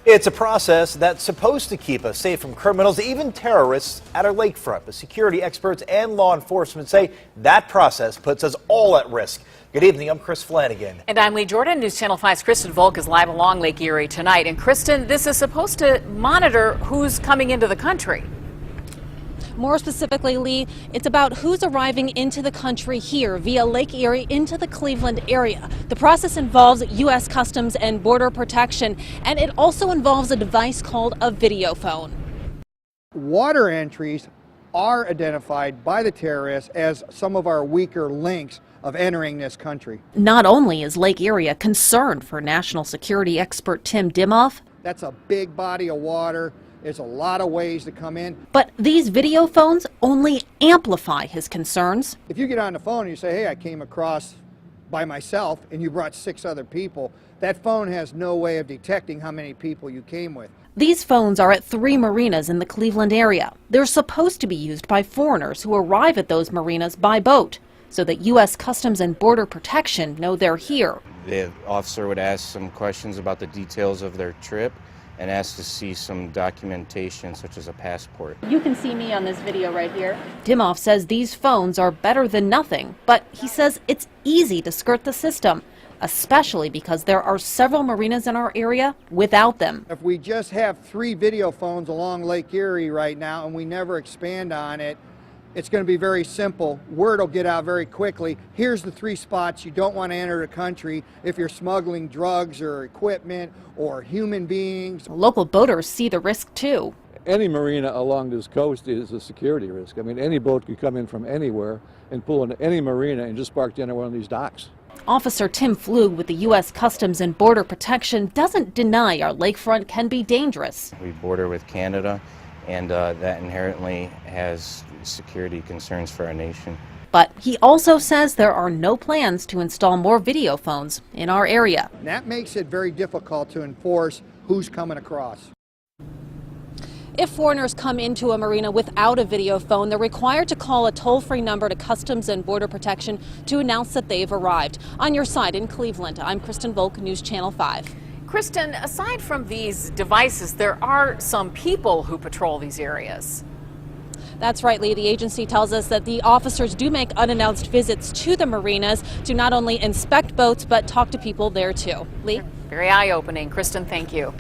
It's a process that's supposed to keep us safe from criminals, even terrorists at our lakefront. But security experts and law enforcement say that process puts us all at risk. Good evening, I'm Chris Flanagan. And I'm Lee Jordan. News Channel 5's Kristen Volk is live along Lake Erie tonight. And Kristen, this is supposed to monitor who's coming into the country. More specifically, Lee, it's about who's arriving into the country here via Lake Erie into the Cleveland area. The process involves U.S. Customs and Border Protection, and it also involves a device called a video phone. Water entries are identified by the terrorists as some of our weaker links of entering this country. Not only is Lake Erie a concern for national security expert Tim Dimmoff, that's a big body of water. There's a lot of ways to come in. But these video phones only amplify his concerns. If you get on the phone and you say, hey, I came across by myself, and you brought 6 other people, that phone has no way of detecting how many people you came with. These phones are at 3 marinas in the Cleveland area. They're supposed to be used by foreigners who arrive at those marinas by boat, so that U.S. Customs and Border Protection know they're here. The officer would ask some questions about the details of their trip and ask to see some documentation such as a passport. You can see me on this video right here. Dimmoff says these phones are better than nothing, but he says it's easy to skirt the system, especially because there are several marinas in our area without them. If we just have 3 video phones along Lake Erie right now and we never expand on it, it's going to be very simple. Word will get out very quickly. Here's the 3 spots you don't want to enter the country if you're smuggling drugs or equipment or human beings. Local boaters see the risk too. Any marina along this coast is a security risk. I mean, any boat could come in from anywhere and pull into any marina and just park down at one of these docks. Officer Tim Flug with the U.S. Customs and Border Protection doesn't deny our lakefront can be dangerous. We border with Canada, and that inherently has security concerns for our nation. But he also says there are no plans to install more video phones in our area. And that makes it very difficult to enforce who's coming across. If foreigners come into a marina without a video phone, they're required to call a toll-free number to Customs and Border Protection to announce that they've arrived. On your side in Cleveland, I'm Kristen Volk, News Channel 5. Kristen, aside from these devices, there are some people who patrol these areas. That's right, Lee. The agency tells us that the officers do make unannounced visits to the marinas to not only inspect boats, but talk to people there too. Lee? Very eye-opening. Kristen, thank you.